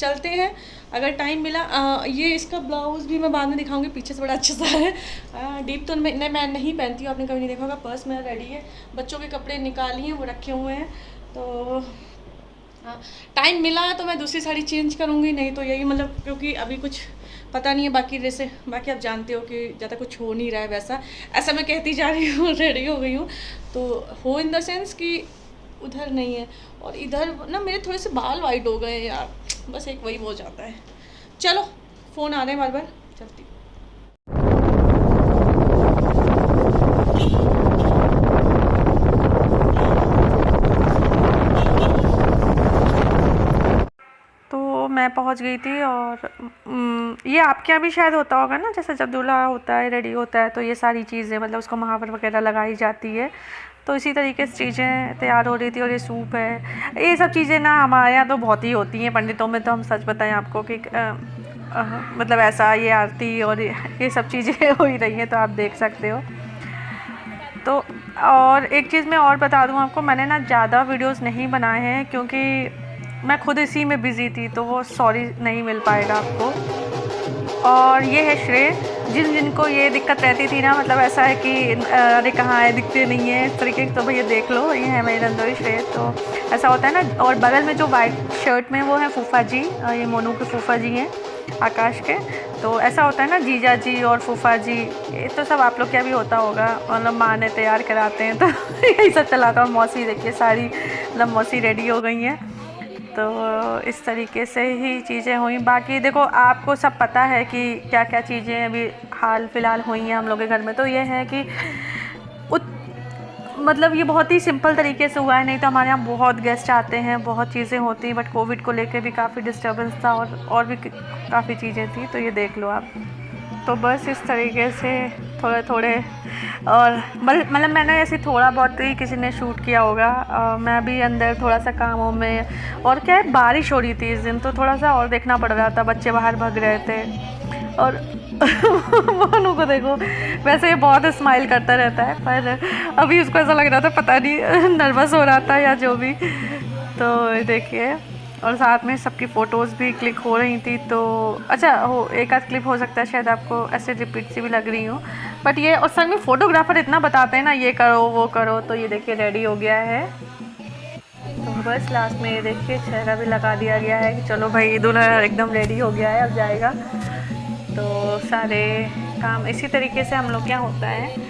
चलते हैं अगर टाइम मिला। ये इसका ब्लाउज़ भी मैं बाद में दिखाऊंगी, पीछे से बड़ा अच्छा सा है। डीप तो मैं नहीं पहनती हूँ, आपने कभी नहीं देखा होगा। पर्स मेरा रेडी है, बच्चों के कपड़े निकाली हैं, वो रखे हुए हैं। तो टाइम मिला तो मैं दूसरी साड़ी चेंज करूँगी, नहीं तो यही मतलब, क्योंकि अभी कुछ पता नहीं है बाकी। जैसे बाकी आप जानते हो कि ज़्यादा कुछ हो नहीं रहा है वैसा, ऐसा मैं कहती जा रही हूँ रेडी हो गई हूँ। तो हो इन द सेंस कि उधर नहीं है, और इधर ना मेरे थोड़े से बाल वाइट हो गए हैं यार, बस एक वही हो जाता है। चलो फ़ोन आ रहे हैं बार बार, चलती। तो मैं पहुंच गई थी, और ये आपके यहाँ भी शायद होता होगा ना, जैसे जब दूल्हा होता है, रेडी होता है, तो ये सारी चीज़ें मतलब उसको महावर वगैरह लगाई जाती है। तो इसी तरीके से चीज़ें तैयार हो रही थी। और ये सूप है, ये सब चीज़ें ना हमारे यहाँ तो बहुत ही होती हैं पंडितों में। तो हम सच बताएं आपको कि मतलब ऐसा ये आरती और ये सब चीज़ें हो ही रही हैं, तो आप देख सकते हो। तो और एक चीज़ मैं और बता दूं आपको, मैंने ना ज़्यादा वीडियोस नहीं बनाए हैं क्योंकि मैं खुद इसी में बिज़ी थी, तो वो सॉरी नहीं मिल पाएगा आपको। और ये है श्रेय, जिनको ये दिक्कत रहती थी ना, मतलब ऐसा है कि अरे कहाँ है, दिखते नहीं है इस तरीके की, तो भैया देख लो, ये है मेरे रंधोई श्रेय। तो ऐसा होता है ना। और बगल में जो वाइट शर्ट में वो है फूफा जी, ये मोनू के फूफा जी हैं, आकाश के। तो ऐसा होता है ना, जीजा जी और फूफा जी, ये तो सब आप लोग क्या भी होता होगा, मतलब माँ ने तैयार कराते हैं, तो यही सब चलाता। और मौसी देखिए सारी, मतलब मौसी रेडी हो गई हैं। तो इस तरीके से ही चीज़ें हुई। बाकी देखो आपको सब पता है कि क्या क्या चीज़ें अभी हाल फिलहाल हुई हैं हम लोग के घर में। तो ये है कि मतलब ये बहुत ही सिंपल तरीके से हुआ है, नहीं तो हमारे यहाँ बहुत गेस्ट आते हैं, बहुत चीज़ें होती हैं। बट कोविड को लेकर भी काफ़ी डिस्टर्बेंस था, और भी काफ़ी चीज़ें थी। तो ये देख लो आप। तो बस इस तरीके से थोड़े थोड़े, और मतलब मैंने ऐसे थोड़ा बहुत ही किसी ने शूट किया होगा। मैं भी अंदर थोड़ा सा कामों में, और क्या है, बारिश हो रही थी इस दिन, तो थोड़ा सा और देखना पड़ रहा था, बच्चे बाहर भाग रहे थे। और मोनू को देखो, वैसे ये बहुत स्माइल करता रहता है, पर अभी उसको ऐसा लग रहा था, पता नहीं नर्वस हो रहा था या जो भी। तो देखिए, और साथ में सबकी फ़ोटोज़ भी क्लिक हो रही थी। तो अच्छा हो, एक आध क्लिप हो सकता है शायद आपको ऐसे रिपीट सी भी लग रही हो, बट ये और संग में फ़ोटोग्राफ़र इतना बताते हैं ना, ये करो वो करो। तो ये देखिए रेडी हो गया है। तो बस लास्ट में ये देखिए चेहरा भी लगा दिया गया है कि चलो भाई दूल्हा एकदम रेडी हो गया है, अब जाएगा। तो सारे काम इसी तरीके से हम लोग क्या होता है।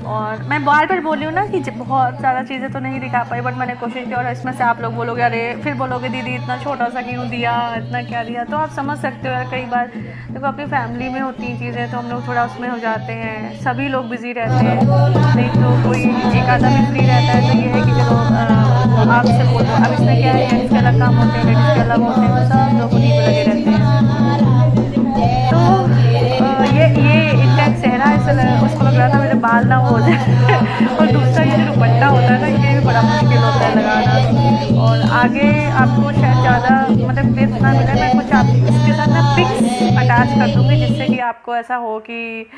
और मैं बार बार बोली हूँ ना कि बहुत ज़्यादा चीज़ें तो नहीं दिखा पाई, बट मैंने कोशिश की। और इसमें से आप लोग बोलोगे अरे, फिर बोलोगे दीदी इतना छोटा सा क्यों दिया, इतना क्या दिया। तो आप समझ सकते हो यार, कई बार देखो अपनी फैमिली में होती हैं चीज़ें, तो हम लोग थोड़ा उसमें हो जाते हैं, सभी लोग बिज़ी रहते हैं, नहीं तो कोई एक आधा भी फ्री रहता है। तो ये है कि चलो आपसे बोलो, अब इसमें क्या है, जेंट्स के अलग काम होते हैं, लेडीज़ के अलग होते हैं, सब लोग उन्हीं में लगे रहते हैं। तो ये इनका एक चेहरा ऐसा उसको लग रहा था मेरे बाल ना हो जाए। और दूसरा ये जो दुपट्टा होता है ना, ये भी बड़ा मुश्किल होता है लगाना। और आगे आपको शायद ज़्यादा मतलब क्लिप ना मिले, मैं कुछ आप इसके साथ ना पिक्स अटैच कर दूँगी, जिससे कि आपको ऐसा हो कि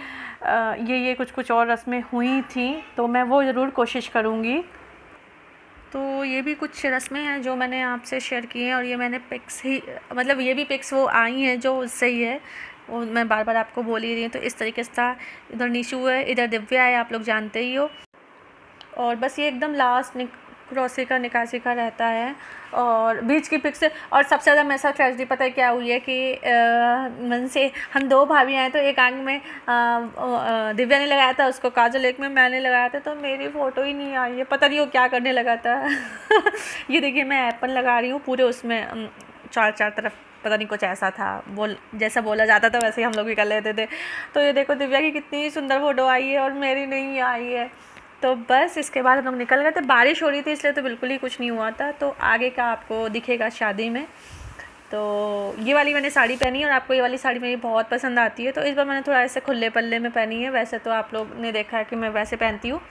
ये कुछ और रस्में हुई थी, तो मैं वो ज़रूर कोशिश करूँगी। तो ये भी कुछ रस्में हैं जो मैंने आपसे शेयर की हैं, और ये मैंने पिक्स ही, मतलब ये भी पिक्स वो आई हैं जो उससे ही है, वो मैं बार बार आपको बोल ही रही हूँ। तो इस तरीके से था, इधर निशु है, इधर दिव्या है, आप लोग जानते ही हो। और बस ये एकदम लास्ट क्रॉसी का निकासी का रहता है, और बीच की पिक्स। और सबसे ज़्यादा मेरे साथ ट्रेजेडी पता है क्या हुई है कि मन से हम दो भाभी हैं, तो एक आंख में दिव्या ने लगाया था उसको काजल, एक में मैंने लगाया था, तो मेरी फ़ोटो ही नहीं आई है, पता नहीं वो क्या करने लगा था। ये देखिए मैं एप्पल लगा रही हूँ पूरे उसमें, चार तरफ, पता नहीं कुछ ऐसा था, जैसा बोला जाता था वैसे ही हम लोग भी कर लेते थे। तो ये देखो दिव्या की कितनी सुंदर फ़ोटो आई है, और मेरी नहीं आई है। तो बस इसके बाद हम लोग निकल गए थे, बारिश हो रही थी इसलिए तो बिल्कुल ही कुछ नहीं हुआ था। तो आगे का आपको दिखेगा शादी में। तो ये वाली मैंने साड़ी पहनी है, और आपको ये वाली साड़ी मेरी बहुत पसंद आती है, तो इस बार मैंने थोड़ा ऐसे खुले पल्ले में पहनी है। वैसे तो आप लोग ने देखा है कि मैं वैसे पहनती हूँ,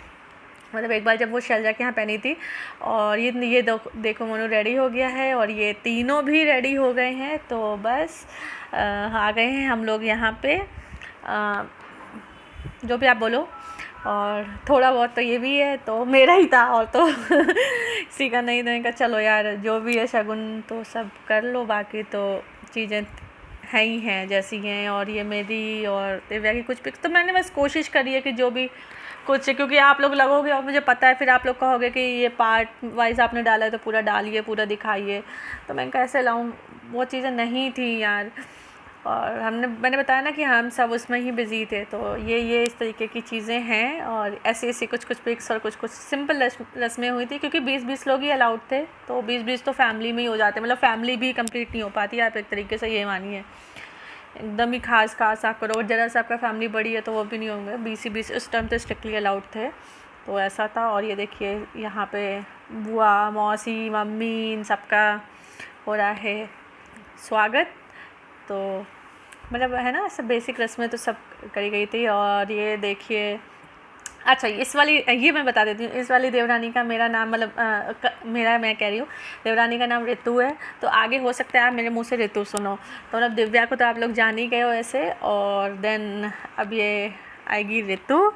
मतलब एक बार जब वो शैलजा के यहाँ पहनी थी। और ये देखो मोनू रेडी हो गया है, और ये तीनों भी रेडी हो गए हैं। तो बस आ गए हैं हम लोग यहाँ पे, जो भी आप बोलो। और थोड़ा बहुत तो ये भी है, तो मेरा ही था, और तो किसी का नहीं देने का। चलो यार, जो भी है शगुन तो सब कर लो, बाकी तो चीज़ें हैं ही हैं जैसी हैं। और ये मेरी और दिव्या की कुछ पिक्स, तो मैंने बस कोशिश करी है कि जो भी कुछ, क्योंकि आप लोग लगोगे और मुझे पता है फिर आप लोग कहोगे कि ये पार्ट वाइज आपने डाला है तो पूरा डालिए, पूरा दिखाइए, तो मैं कैसे लाऊं, वो चीज़ें नहीं थी यार। और मैंने बताया ना कि हम सब उसमें ही बिज़ी थे, तो ये इस तरीके की चीज़ें हैं। और ऐसी कुछ पिक्स और कुछ सिंपल रस्में हुई थी, क्योंकि 20-20 लोग ही अलाउड थे, तो 20-20 तो फैमिली में ही हो जाते, मतलब फैमिली भी कंप्लीट नहीं हो पाती, आप एक तरीके से ये मानिए। एकदम ही खास आप करो, और ज़रा सा आपका फैमिली बड़ी है तो वो भी नहीं होंगे। 20 उस टाइम तो स्ट्रिक्टली अलाउड थे, तो ऐसा था। और ये देखिए यहाँ पे बुआ, मौसी, मम्मी, इन सबका हो रहा है स्वागत। तो मतलब है ना, सब बेसिक रस्में तो सब करी गई थी। और ये देखिए, अच्छा इस वाली, ये मैं बता देती हूँ, इस वाली देवरानी का मेरा नाम, मतलब मैं कह रही हूँ देवरानी का नाम ऋतु है, तो आगे हो सकता है आप मेरे मुंह से ऋतु सुनो, तो मतलब दिव्या को तो आप लोग जान ही गए हो ऐसे। और देन अब ये आएगी ऋतु।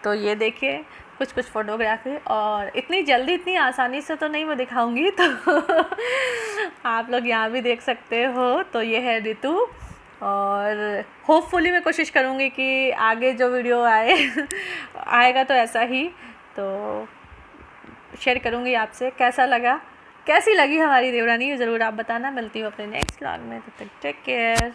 तो ये देखिए कुछ फ़ोटोग्राफी, और इतनी जल्दी इतनी आसानी से तो नहीं मैं दिखाऊंगी, तो आप लोग यहाँ भी देख सकते हो। तो ये है ऋतु, और होपफुली मैं कोशिश करूँगी कि आगे जो वीडियो आएगा तो ऐसा ही तो शेयर करूँगी आपसे। कैसी लगी हमारी देवरानी, ज़रूर आप बताना। मिलती हूँ अपने नेक्स्ट व्लॉग में, तब तक टेक केयर।